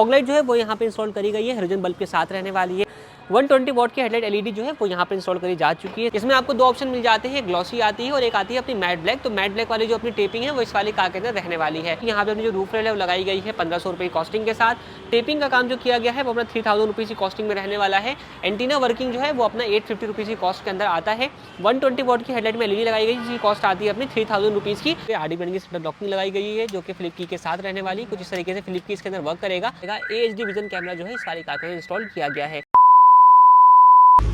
Fog light जो है वो यहाँ पे इंस्टॉल करी गई है, हेलोजन बल्ब के साथ रहने वाली है। 120 वॉट की हेडलाइट एलईडी जो है वो यहाँ पे इंस्टॉल करी जा चुकी है। इसमें आपको दो ऑप्शन मिल जाते हैं, ग्लॉसी आती है और एक आती है अपनी मैट ब्लैक। तो मैट ब्लैक वाली जो अपनी टेपिंग है वो इस वाली कार के अंदर रहने वाली है। यहाँ पे अपनी जो रूफ रेल है वो लगाई गई है 1500 रुपये कॉस्टिंग के साथ। टेपिंग का काम जो किया गया है वो अपना 3000 रुपीज़ की कॉस्टिंग में रहने वाला है। एंटीना वर्किंग जो है वो अपना 850 रुपीज़ की कॉस्ट के अंदर आता है। 120 वॉट की हेडलाइट में एलईडी लगाई गई जिसकी कॉस्ट आती है अपनी 3000 रुपीज़ की। आरडी बैंड की सेंटर लॉकिंग लगाई गई है जो कि फ्लिप की के साथ रहने वाली, कुछ इस तरीके से फ्लिप की इसके अंदर वर्क करेगा। एएचडी विजन कैमरा जो है इस वाली कार के अंदर इंस्टॉल किया गया है।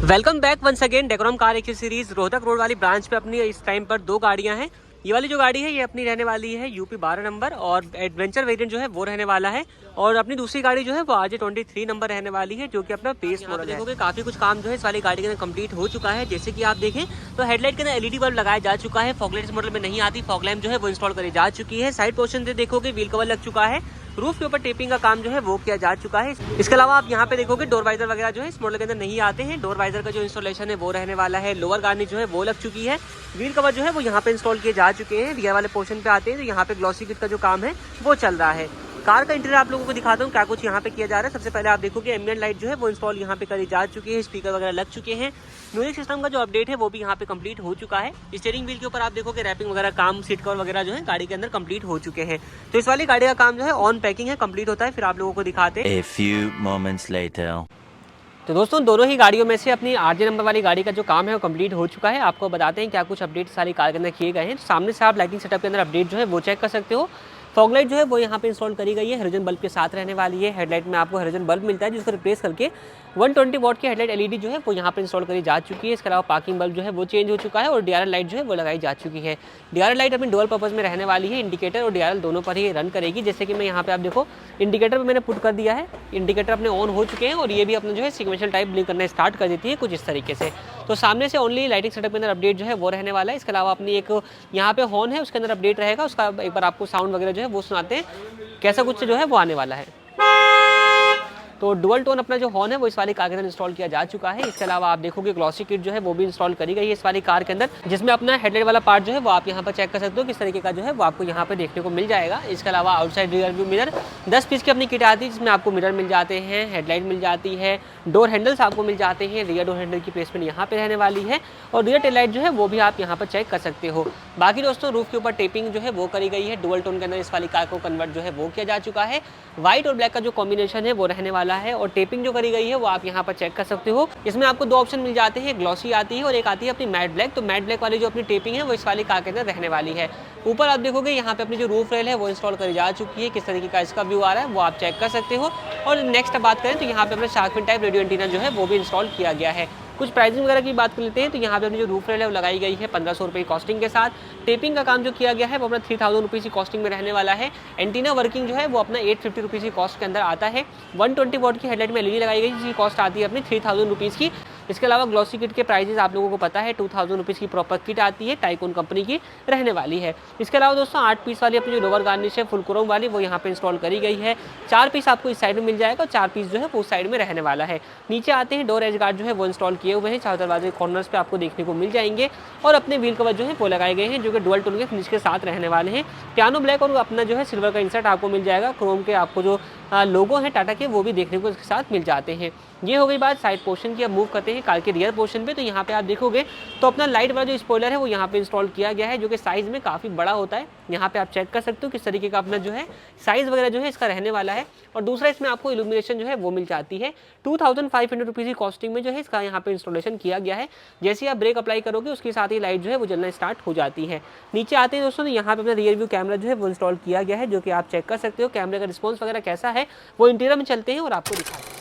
Welcome back once again Decorum car accessories Rohtak road वाली ब्रांच पे अपनी इस टाइम पर दो गाड़ियां हैं। ये वाली जो गाड़ी है ये अपनी रहने वाली है यूपी 12 नंबर और एडवेंचर वेरिएंट जो है वो रहने वाला है। और अपनी दूसरी गाड़ी जो है वो आज 23 नंबर रहने वाली है जो कि अपना बेस मॉडल है। देखोगे काफी कुछ काम जो है इस वाली गाड़ी के अंदर कंप्लीट हो चुका है। जैसे कि आप देखें तो हेडलाइट के अंदर एलईडी बल्ब लगाया जा चुका है। फॉग लाइट इस मॉडल में नहीं आती, फॉग लैम्प जो है वो इंस्टॉल करी जा चुकी है। साइड पोर्शन से देखोगे व्हील कवर लग चुका है। रूफ के ऊपर टेपिंग का काम जो है वो किया जा चुका है। इसके अलावा आप यहाँ पे देखोगे डोर वाइजर वगैरह जो है इस मॉडल के अंदर नहीं आते हैं। डोर वाइजर का जो इंस्टॉलेशन है वो रहने वाला है। लोअर गार्निश जो है वो लग चुकी है। व्हील कवर जो है वो यहाँ पे इंस्टॉल किए जा चुके हैं। रियर वाले पोर्शन पे आते हैं तो यहाँ पे ग्लॉसी किट का जो काम है वो चल रहा है। कार का इंटीरियर आप लोगों को दिखाता हूँ क्या कुछ यहाँ पे किया जा रहा है। सबसे पहले आप देखोगे एम्बिएंट लाइट जो है वो इंस्टॉल यहाँ पे करी जा चुकी है। स्पीकर वगैरह लग चुके हैं। म्यूजिक सिस्टम का जो अपडेट है वो भी यहाँ पे कंप्लीट हो चुका है। स्टीयरिंग व्हील के ऊपर आप देखोगे रैपिंग वगैरह काम, सीट कवर वगैरह जो है गाड़ी के अंदर कंप्लीट हो चुके हैं। तो इस वाली गाड़ी का काम जो है ऑन पैकिंग है, कंप्लीट होता है फिर आप लोगों को दिखाते हैं। A few moments later. तो दोस्तों दोनों ही गाड़ियों में से अपनी आरजे नंबर वाली गाड़ी का जो काम है वो कंप्लीट हो चुका है। आपको बताते हैं क्या कुछ अपडेट सारी कार के अंदर किए गए हैं। सामने से आप लाइटिंग सेटअप के अंदर अपडेट जो है वो चेक कर सकते हो। फॉग लाइट जो है वो यहाँ पे इंस्टॉल करी गई है, हेलोजन बल्ब के साथ रहने वाली है। हेडलाइट में आपको हेलोजन बल्ब मिलता है जिसको रिप्लेस करके 120 वॉट की हेडलाइट एलईडी जो है वो यहाँ पे इंस्टॉल करी जा चुकी है। इसके अलावा पार्किंग बल्ब जो है वो चेंज हो चुका है और डीआरएल लाइट जो है वो लगाई जा चुकी है। डीआरएल लाइट अपनी डुअल पर्पस में रहने वाली है। इंडिकेटर और डीआरएल दोनों पर ही रन करेगी। जैसे कि मैं यहाँ पे आप देखो इंडिकेटर पर मैंने पुट कर दिया है, इंडिकेटर अपने ऑन हो चुके हैं और ये भी अपना जो है सिक्वेंशियल टाइप ब्लिंक करना स्टार्ट कर देती है कुछ इस तरीके से। तो सामने से ओनली लाइटिंग सेटअप के अंदर अपडेट जो है वो रहने वाला है। इसके अलावा अपनी एक यहाँ पे हॉर्न है उसके अंदर अपडेट रहेगा, उसका एक बार आपको साउंड वगैरह जो है वो सुनाते हैं कैसा कुछ जो है वो आने वाला है। तो डुअल टोन अपना जो हॉर्न है वो इस वाली कार के अंदर इंस्टॉल किया जा चुका है। इसके अलावा आप देखोगे ग्लॉसी किट जो है वो भी इंस्टॉल करी गई है इस वाली कार के अंदर, जिसमें अपना हेडलाइट वाला पार्ट जो है वो आप यहाँ पर चेक कर सकते हो किस तरीके का जो है वो आपको यहाँ पे देखने को मिल जाएगा। इसके अलावा outside rear view mirror 10 piece की अपनी किट आती है जिसमें आपको मिरर मिल जाते हैं, हेडलाइट मिल जाती है, डोर हैंडल्स आपको मिल जाते हैं। रियर डोर हैंडल की प्लेसमेंट यहाँ पे रहने वाली है और रियर टेल लाइट जो है वो भी आप यहाँ पर चेक कर सकते हो। बाकी दोस्तों रूफ के ऊपर टेपिंग जो है वो करी गई है। डुअल टोन के अंदर इस वाली कार को कन्वर्ट जो है वो किया जा चुका है। व्हाइट और ब्लैक का जो कॉम्बिनेशन है वो रहने वाला है और टेपिंग जो करी गई है वो आप यहाँ पर चेक कर सकते हो। इसमें आपको दो ऑप्शन मिल जाते हैं, ग्लॉसी आती है और एक आती है अपनी मैट ब्लैक। तो मैट ब्लैक वाली जो अपनी टेपिंग है वो इस वाली कार के अंदर रहने वाली है। ऊपर आप देखोगे यहाँ पे अपनी जो रूफ रेल है वो इंस्टॉल करी जा चुकी है। किस तरीके का इसका व्यू आ रहा है वो आप चेक कर सकते हो। और नेक्स्ट बात करें तो यहाँ पे अपना shark fin type radio antenna जो है वो भी इंस्टॉल किया गया है। कुछ प्राइसिंग वगैरह की बात कर लेते हैं तो यहाँ पे अपनी जो रूफ रेल है वो लगाई गई है 1500 रुपये कॉस्टिंग के साथ। टेपिंग का काम जो किया गया है वो अपना 3000 रुपीज़ की कॉस्टिंग में रहने वाला है। एंटीना वर्किंग जो है वो अपना 850 रुपीज़ की कॉस्ट के अंदर आता है। 120 वॉट की हेडलाइट में एलईडी लगाई गई जिसकी कॉस्ट आती है अपनी 3000 रुपीज़ की। इसके अलावा ग्लॉसी किट के प्राइजेस आप लोगों को पता है 2000 रुपीज़ की प्रॉपर किट आती है, टाइकून कंपनी की रहने वाली है। इसके अलावा दोस्तों 8 पीस वाली अपनी जो लोअर गार्निश है फुल क्रोम वाली वो यहाँ पे इंस्टॉल करी गई है। 4 पीस आपको इस साइड में मिल जाएगा और 4 पीस जो है वो उस साइड में रहने वाला है। नीचे आते हैं डोर एज गार्ड जो है वो इंस्टॉल किए हुए हैं, चारों दरवाजे कॉर्नर्स पे आपको देखने को मिल जाएंगे और अपने व्हील कवर जो है वो लगाए गए हैं जो कि डुअल टोन के फिनिश के साथ रहने वाले हैं। पियानो ब्लैक और अपना जो है सिल्वर का इंसर्ट आपको मिल जाएगा। क्रोम के आपको जो लोगो है टाटा के वो भी देखने को इसके साथ मिल जाते हैं। ये हो गई बात साइड पोर्शन की। अब मूव करते हैं कार के रियर पोर्शन पे। तो यहाँ पे आप देखोगे तो अपना लाइट वाला जो स्पॉइलर है वो यहाँ पे इंस्टॉल किया गया है जो कि साइज़ में काफ़ी बड़ा होता है। यहाँ पे आप चेक कर सकते हो किस तरीके का अपना जो है साइज़ वगैरह जो है इसका रहने वाला है। और दूसरा इसमें आपको इल्यूमिनेशन जो है वो मिल जाती है 2500 रुपीज़ की कॉस्टिंग में जो है इसका यहाँ पे इंस्टॉलेशन किया गया है। जैसे आप ब्रेक अप्लाई करोगे उसके साथ ही लाइट जो है वो जलना स्टार्ट हो जाती है। नीचे आते हैं दोस्तों तो यहाँ पे अपना रियर व्यू कैमरा जो है वो इंस्टॉल किया गया है जो कि आप चेक कर सकते हो। कैमरे का रिस्पॉन्स वगैरह कैसा है वो इंटीरियर में चलते हैं और आपको दिखाते हैं।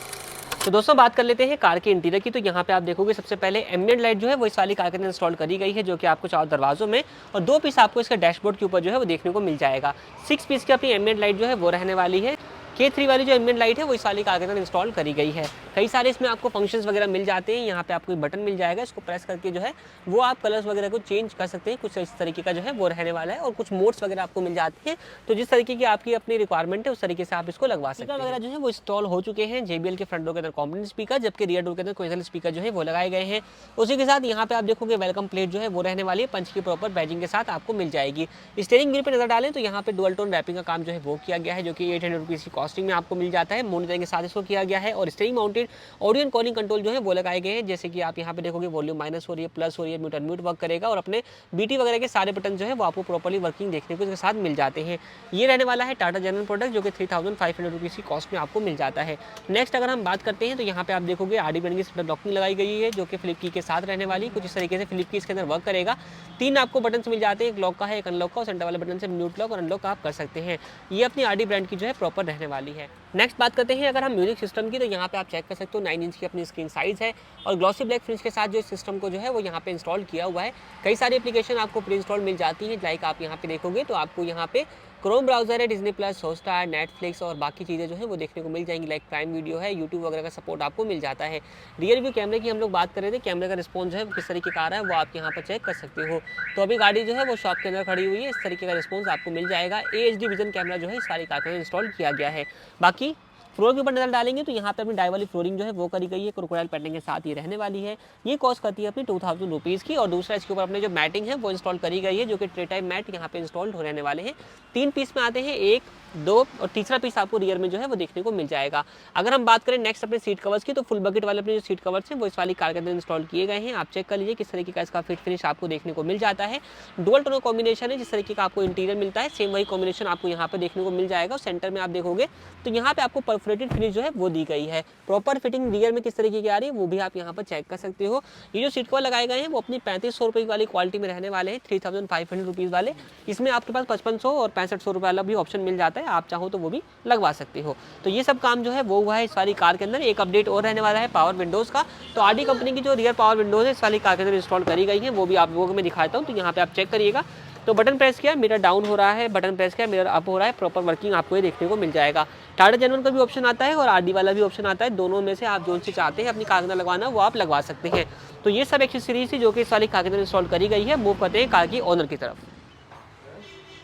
तो दोस्तों बात कर लेते हैं कार के इंटीरियर की। तो यहाँ पे आप देखोगे सबसे पहले एम्बिएंट लाइट जो है वो इस वाली कार के अंदर इंस्टॉल करी गई है जो कि आपको चारों दरवाजों में और 2 पीस आपको इसका डैशबोर्ड के ऊपर जो है वो देखने को मिल जाएगा। 6 पीस की अपनी एम्बिएंट लाइट जो है वो रहने वाली है। K3 वाली जो एम्बिएंट लाइट है वो इस वाली कार के अंदर इंस्टॉल करी गई है। कई सारे इसमें आपको फंक्शंस वगैरह मिल जाते हैं। यहाँ पे आपको बटन मिल जाएगा, इसको प्रेस करके जो है वो आप कलर्स वगैरह को चेंज कर सकते हैं। कुछ इस तरीके का जो है वो रहने वाला है और कुछ मोड्स वगैरह आपको मिल जाते हैं। तो जिस तरीके की आपकी अपनी रिक्वायरमेंट है उस तरीके से आप इसको लगवा सकते हैं। वगैरह जो है वो इंस्टॉल हो चुके हैं। JBL के फ्रंट डोर के अंदर कॉम्पोनेंट स्पीकर, जबकि रियर डोर के अंदर कोएक्सियल स्पीकर जो है वो लगाए गए हैं। उसी के साथ यहाँ पे आप देखोगे वेलकम प्लेट जो है वो रहने वाली है, पंच की प्रॉपर बैजिंग के साथ आपको मिल जाएगी। स्टीयरिंग व्हील पर नजर डालें तो यहाँ पे डुअल टोन रैपिंग का काम जो है वो किया गया है जो कि 800 रुपीज़ की कॉस्ट कॉस्टिंग में आपको मिल जाता है। मॉनिटरिंग के साथ इसको किया गया है और steering mounted audio and calling control जो है वो लगाए गए हैं। जैसे कि आप यहाँ पे देखोगे वॉल्यूम माइनस हो रही है, प्लस हो रही है, म्यूट अनम्यूट वर्क करेगा और अपने बीटी वगैरह के सारे बटन जो है वो आपको प्रॉपर्ली वर्किंग देखने को इसके साथ मिल जाते हैं। ये रहने वाला है टाटा जनरल प्रोडक्ट जो कि 3500 रुपीज़ की कॉस्ट में आपको मिल जाता है। नेक्स्ट अगर हम बात करते हैं तो यहाँ पे आप देखोगे आरडी ब्रांड की लॉकिंग लगाई गई है जो कि फ्लिप की के साथ रहने वाली, कुछ इस तरीके से फ्लिप की इसके अंदर वर्क करेगा। 3 आपको बटन मिल जाते हैं, एक लॉक का है, एक अनलॉक का, और सेंटर वाले बटन से म्यूट लॉक और अनलॉक आप कर सकते हैं। ये अपनी आरडी ब्रांड की जो है प्रॉपर रहने वाली है। नेक्स्ट बात करते हैं अगर हम म्यूजिक सिस्टम की, तो यहाँ पे आप चेक कर सकते हो 9 इंच की अपनी स्क्रीन साइज है और ग्लॉसी ब्लैक फिनिश के साथ जो इस सिस्टम को जो है वो यहाँ पे इंस्टॉल किया हुआ है। कई सारी एप्लीकेशन आपको प्री इंस्टॉल मिल जाती है, लाइक आप यहाँ पे देखोगे तो आपको यहाँ पे क्रोम ब्राउजर है, डिज्नी प्लस, हॉटस्टार, नेटफ्लिक्स और बाकी चीज़ें जो है वो देखने को मिल जाएंगी, लाइक प्राइम वीडियो है, यूट्यूब वगैरह का सपोर्ट आपको मिल जाता है। रियर व्यू कैमरे की हम लोग बात कर रहे थे, कैमरे का रिस्पॉन्स जो है वो किस तरीके का आ रहा है वो आप यहाँ पर चेक कर सकते हो। तो अभी गाड़ी जो है वो शॉप के अंदर खड़ी हुई है, इस तरीके का रिस्पॉन्स आपको मिल जाएगा। AHD विजन कैमरा जो है इस सारी कार के अंदर इंस्टॉल किया गया है। बाकी फ्लोर के ऊपर नजर डालेंगे तो यहाँ पे अपनी डाई वाली फ्लोरिंग जो है वो करी गई है, क्रोकोडाइल पैटर्न के साथ ये रहने वाली है। ये कॉस्ट करती है अपनी 2000 रुपीज़ की। और दूसरा इसके ऊपर अपने जो मैटिंग है वो इंस्टॉल करी गई है जो कि ट्रे टाइप मैट यहाँ पे इंस्टॉल हो रहने वाले हैं। 3 पीस में आते हैं, 1, 2 और तीसरा पीस आपको रियर में जो है वो देखने को मिल जाएगा। अगर हम बात करें नेक्स्ट अपने सीट कवर्स की, तो फुल बकेट वाले अपने जो सीट कवर्स हैं वो इस वाली कार के अंदर इंस्टॉल किए गए हैं। आप चेक कर लीजिए किस तरीके का इसका फिट फिनिश आपको देखने को मिल जाता है। डुअल टोन कॉम्बिनेशन है, जिस तरीके का आपको इंटीरियर मिलता है सेम वही कॉम्बिनेशन आपको यहाँ पे देखने को मिल जाएगा। और सेंटर में आप देखोगे तो यहाँ पे आपको परफोरेटेड फिनिश जो है वो दी गई है। प्रॉपर फिटिंग रियर में किस तरीके की आ रही है वो भी आप यहाँ पर चेक कर सकते हो। ये जो सीट कवर लगाए गए हैं वो अपनी 3500 रुपये वाली क्वालिटी में रहने वाले हैं, 3500 रुपीज़ वाले। इसमें आपके पास 5500 और 6500 रुपये वाला भी ऑप्शन मिल जाता है, आप चाहो तो वो भी लगवा सकते हो। तो ये सब काम जो है वो हुआ है इस वाली कार के अंदर। एक अपडेट और रहने वाला है पावर विंडोज़ का। तो आरडी कंपनी की जो रियर पावर विंडोज़ है इस वाली कार के अंदर इंस्टॉल करी गई है, वो भी आप लोगों को मैं दिखाता हूँ। तो यहाँ पे आप चेक करिएगा, तो बटन प्रेस किया मिरर डाउन हो रहा है, बटन प्रेस किया मिरर अप हो रहा है, प्रॉपर वर्किंग आपको ये देखने को मिल जाएगा। टाटा जनरल का भी ऑप्शन आता है और आरडी वाला भी ऑप्शन आता है, दोनों में से आप जो सी चाहते हैं अपनी कार के अंदर लगवाना वो आप लगवा सकते हैं। तो ये सब एक्सेसरीज थी जो कि इस वाली कार के अंदर इंस्टॉल करी गई है। मूव करते हैं कार की ओनर की तरफ।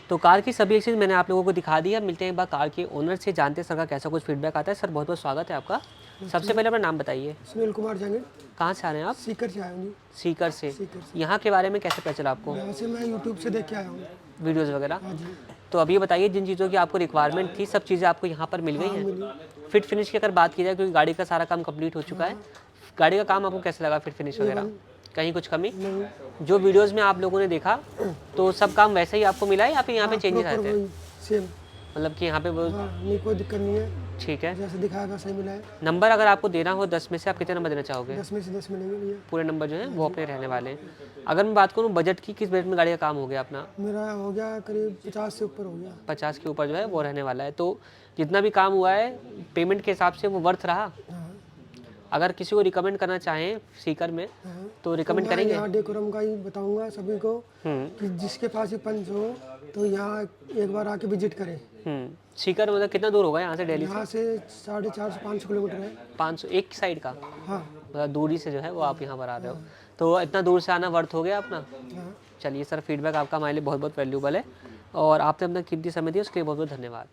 तो कार की सभी एक्सेसरीज मैंने आप लोगों को दिखा दी है। मिलते हैं एक बार कार के ओनर से, जानते हैं सर का कैसा कुछ फीडबैक आता है। सर बहुत बहुत स्वागत है आपका। सबसे पहले अपना नाम बताइए। सुनील कुमार जंगल। कहाँ से आ रहे हैं आप? सीकर से आया हूँ। सीकर से। यहाँ के बारे में कैसे पता चला आपको? यहाँ से मैं यूट्यूब से देख के आया हूँ, वीडियोज़ वगैरह। हाँ जी। तो अभी बताइए जिन चीज़ों की आपको रिक्वायरमेंट थी सब चीज़ें आपको यहाँ पर मिल गई हैं। फिट फिनिश की अगर बात की जाए, क्योंकि गाड़ी का सारा काम कंप्लीट हो चुका है, गाड़ी का काम आपको कैसा लगा? फिट फिनिश वगैरह कहीं कुछ कमी? जो वीडियोज़ में आप लोगों ने देखा तो सब काम वैसे ही आपको मिला है या फिर यहाँ पे चेंजेस आए थे? सेम, मतलब कि यहाँ पे वो नहीं कोई दिक्कत नहीं है, ठीक है। जैसे दिखाएगा सही मिला है। नंबर अगर आपको देना हो 10 में से आप कितने नंबर देना चाहोगे? 10 में से 10 मिलेंगे भैया। पूरे नंबर जो है वो अपने रहने वाले हैं। अगर मैं बात करूँ बजट की, किस बजट में गाड़ी का काम हो गया अपना? मेरा हो गया करीब 50 से ऊपर हो गया। 50 के ऊपर जो है वो रहने वाला है। तो जितना भी काम हुआ है पेमेंट के हिसाब से वो वर्थ रहा। हाँ। अगर किसी को रिकमेंड करना चाहें सीकर में तो रिकमेंड करेंगे? यहाँ डेकोरम का ही बताऊंगा सभी को कि जिसके पास ही पंच हो तो यहाँ एक बार आके विजिट करें। सीकर मतलब कितना दूर होगा यहाँ से दिल्ली? यहाँ से 450-500 किलोमीटर है। 500 एक साइड का? हाँ। मतलब दूरी से जो है वो आप यहाँ पर आ रहे हो, तो इतना दूर से आना वर्थ हो गया अपना। हाँ। चलिए सर, फीडबैक आपका हमारे लिए बहुत बहुत वैल्यूबल है और आपने अपना कीमती समय दिया उसके लिए बहुत बहुत धन्यवाद।